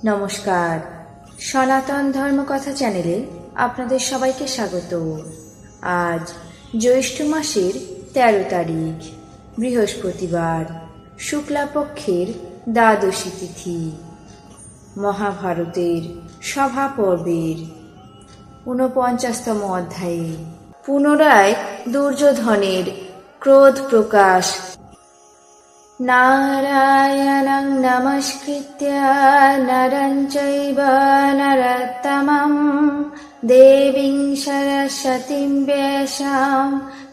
নমস্কার, সনাতন ধর্মকথা চ্যানেলে আপনাদের সবাইকে স্বাগত। আজ জ্যৈষ্ঠ মাসের ১৩ তারিখ, বৃহস্পতিবার, শুক্লাপক্ষের দ্বাদশী তিথি। মহাভারতের সভা পর্বের ৪৯তম অধ্যায়ে পুনরায় দুর্যোধনের ক্রোধ প্রকাশ। নারায়ণং নমস্কৃত্য নরং চৈব নরোত্তমং দেবীং সরস্বতীং ব্যাসাং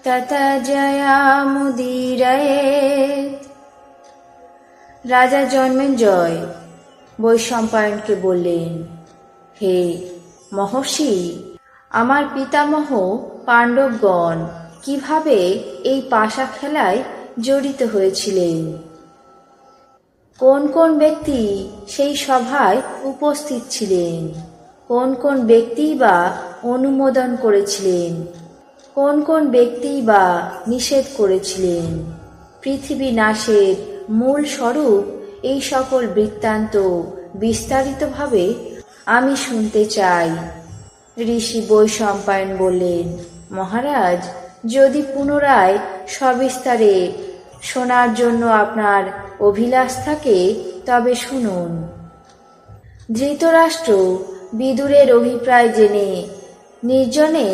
ততো জয়মুদীরয়েৎ। রাজা জন্মেঞ্জয় বৈশম্পায়নকে বললেন, হে মহর্ষি, আমার পিতামহ পাণ্ডবগণ কিভাবে এই পাশা খেলায় জড়িত হয়েছিলেন? কোন কোন ব্যক্তি সেই সভায় উপস্থিত ছিলেন? কোন কোন ব্যক্তি বা অনুমোদন করেছিলেন? কোন কোন ব্যক্তি বা নিষেধ করেছিলেন? পৃথিবী নাশের মূল স্বরূপ এই সকল বৃত্তান্ত বিস্তারিতভাবে আমি শুনতে চাই। ঋষি বৈশম্পায়ন বললেন, মহারাজ, যদি পুনরায় সবিস্তারে শোনার জন্য আপনার অভিলাষ থাকে তবে শুনুন। ধৃতরাষ্ট্র বিদুরের অভিপ্রায় জেনে নির্জনে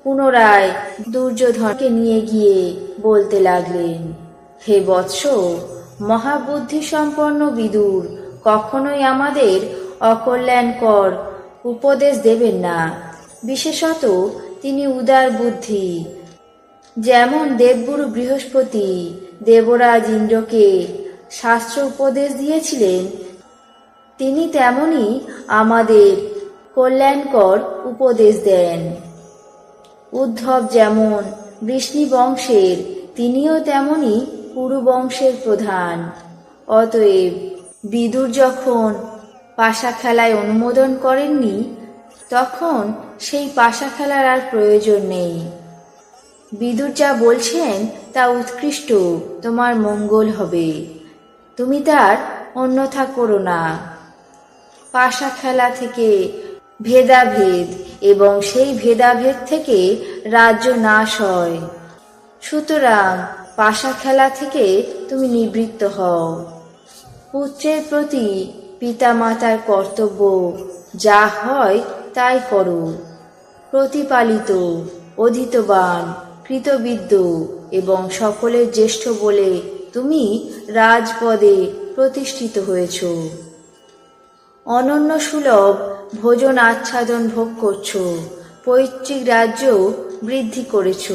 পুনরায় দুর্যোধনকে নিয়ে গিয়ে বলতে লাগলেন, হে বৎস, মহাবুদ্ধি সম্পন্ন বিদুর কখনোই আমাদের অকল্যাণকর উপদেশ দেবেন না। বিশেষত তিনি উদার বুদ্ধি। যেমন দেবগুরু বৃহস্পতি দেবরাজ ইন্দ্রকে শাস্ত্র উপদেশ দিয়েছিলেন, তিনি তেমনি আমাদের কল্যাণকর উপদেশ দেন। উদ্ধব যেমন বৃষ্ণি বংশের, তিনিও তেমনি কুরু বংশের প্রধান। অতএব বিদুর যখন পাশা খেলায় অনুমোদন করেননি, তখন সেই পাশা খেলার আর প্রয়োজন নেই। বিদুর যা বলছেন তা উৎকৃষ্ট, তোমার মঙ্গল হবে, তুমি তার অন্যথা করো না। পাশা খেলা থেকে ভেদাভেদ এবং সেই ভেদাভেদ থেকে রাজ্য নাশ হয়। সুতরাং পাশা খেলা থেকে তুমি নিবৃত্ত হও। পুত্রের প্রতি পিতামাতার কর্তব্য যা হয় তাই করো। প্রতিপালিত, অধীতবান, কৃতবিদ্য এবং সকলের জ্যেষ্ঠ বলে তুমি রাজপদে প্রতিষ্ঠিত হয়েছ। অনন্য সুলভ ভোজন আচ্ছাদন ভোগ করছ, পৈতৃক রাজ্য বৃদ্ধি করেছ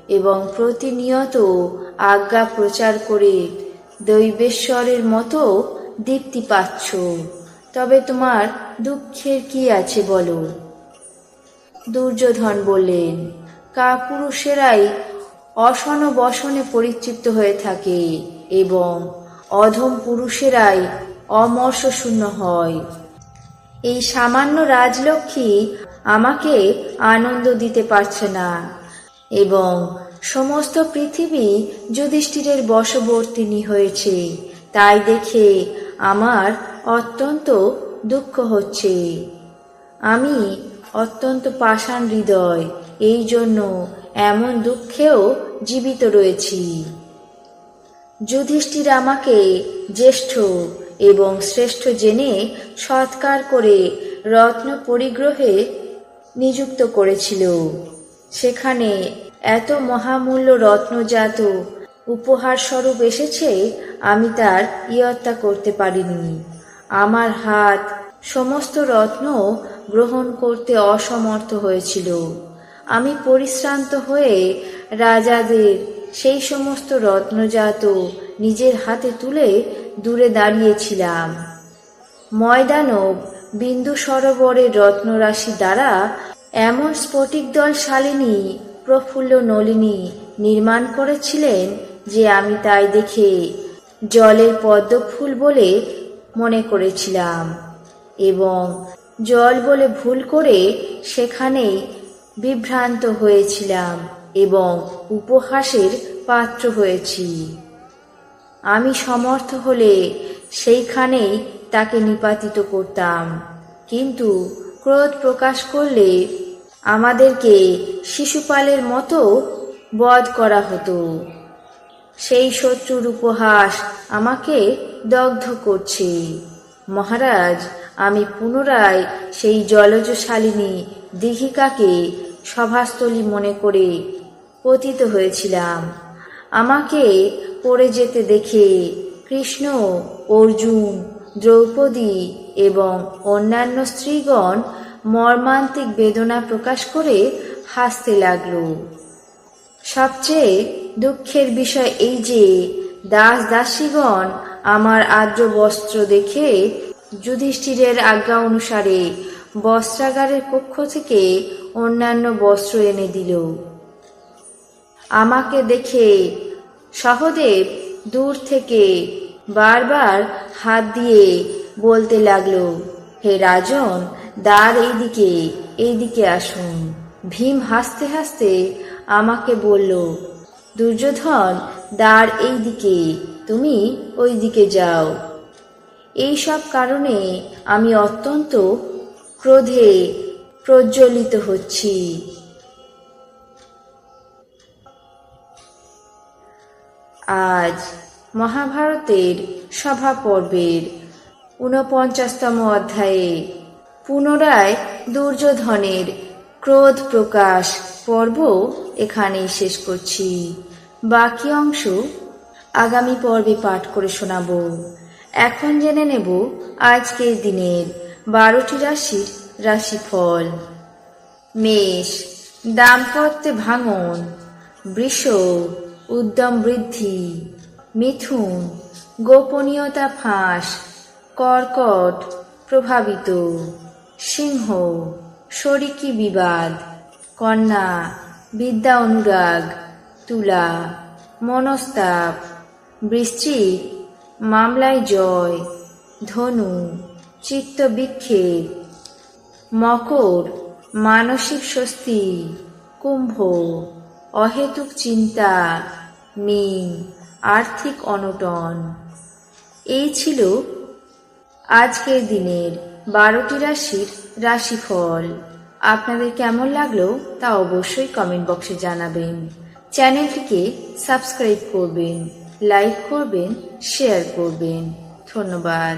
এবং প্রতিনিয়ত আজ্ঞা প্রচার করে দৈবেশ্বরের মতো দীপ্তি পাচ্ছ। তবে তোমার দুঃখের কি আছে বলো? দুর্যোধন বললেন, কাপুরুষেরাই অসন বসনে পরিতৃপ্ত হয়ে থাকে এবং অধম পুরুষেরাই অমর্ষশূন্য হয়। এই সামান্য রাজলক্ষ্মী আমাকে আনন্দ দিতে পারছে না এবং সমস্ত পৃথিবী যুধিষ্ঠিরের বশবর্তিনী হয়েছে। তাই দেখে আমার অত্যন্ত দুঃখ হচ্ছে। আমি অত্যন্ত পাষাণ হৃদয়, এই জন্য এমন দুঃখেও জীবিত রয়েছি। যুধিষ্ঠির আমাকে জ্যেষ্ঠ এবং শ্রেষ্ঠ জেনে সৎকার করে রত্ন পরিগ্রহে নিযুক্ত করেছিল। সেখানে এত মহামূল্য রত্নজাত উপহার স্বরূপ এসেছে, আমি তার ইয়ত্তা করতে পারিনি। আমার হাত সমস্ত রত্ন গ্রহণ করতে অসমর্থ হয়েছিল। আমি পরিশ্রান্ত হয়ে রাজাদের সেই সমস্ত রত্নজাত নিজের হাতে তুলে দূরে দাঁড়িয়েছিলাম। ময়দানব বিন্দু সরোবরের রত্নরাশি দ্বারা এমন স্ফটিকদল শালিনী প্রফুল্ল নলিনী নির্মাণ করেছিলেন যে আমি তাই দেখে জলের পদ্মফুল বলে মনে করেছিলাম এবং জল বলে ভুল করে সেখানেই বিভ্রান্ত হয়েছিলাম এবং উপহাসের পাত্র হয়েছি। আমি সমর্থ হলে সেইখানেই তাকে নিপাতিত করতাম, কিন্তু ক্রোধ প্রকাশ করলে আমাদেরকে শিশুপালের মতো বধ করা হতো। সেই শত্রুর উপহাস আমাকে দগ্ধ করছে। মহারাজ, আমি পুনরায় সেই জলজশালিনী দীঘিকাকে সভাস্থলী মনে করে পতিত হয়েছিলাম। আমাকে পড়ে যেতে দেখে কৃষ্ণ, অর্জুন, দ্রৌপদী এবং অন্যান্য স্ত্রীগণ মর্মান্তিক বেদনা প্রকাশ করে হাসতে লাগল। সবচেয়ে দুঃখের বিষয় এই যে দাস দাসীগণ আমার আর্দ্র বস্ত্র দেখে যুধিষ্ঠিরের আজ্ঞা অনুসারে বস্ত্রাগারের কক্ষ থেকে অন্যান্য বস্ত্র এনে দিল। আমাকে দেখে সহদেব দূর থেকে বারবার হাত দিয়ে বলতে লাগলো, হে রাজন, দ্বার এইদিকে আসুন। ভীম হাসতে হাসতে আমাকে বলল, দুর্যোধন, দ্বার এইদিকে, তুমি ওই দিকে যাও। এই সব কারণে আমি অত্যন্ত ক্রোধে প্রজ্বলিত হচ্ছি। আজ মহাভারতের সভা পর্বের ৪৯তম অধ্যায়ে পুনরায় দুর্যোধনের ক্রোধ প্রকাশ পর্ব এখানেই শেষ করছি। বাকি অংশ আগামী পর্বে পাঠ করে শোনাব। এখন জেনে নেব আজকের দিনের ১২টি রাশির রাশিফল। মেষ, দাম্পত্যে ভাঙন। বৃষ, উদ্যম বৃদ্ধি। মিথুন, গোপনীয়তা ফাঁস। কর্কট, প্রভাবিত। সিংহ, শরিকি বিবাদ। কন্যা, বিদ্যা অনুরাগ। তুলা, মনস্তাপ। বৃশ্চিক, মামলায় জয়। ধনু, চিত্ত বিক্ষেপ। মকর, মানসিক স্বস্তি। কুম্ভ, অহেতুক চিন্তা। মীন, আর্থিক অনটন। এই ছিল আজকের দিনের ১২টি রাশির রাশিফল। আপনাদের কেমন লাগলো তা অবশ্যই কমেন্ট বক্সে জানাবেন। চ্যানেলটিকে সাবস্ক্রাইব করবেন, লাইক করবেন, শেয়ার করবেন। ধন্যবাদ।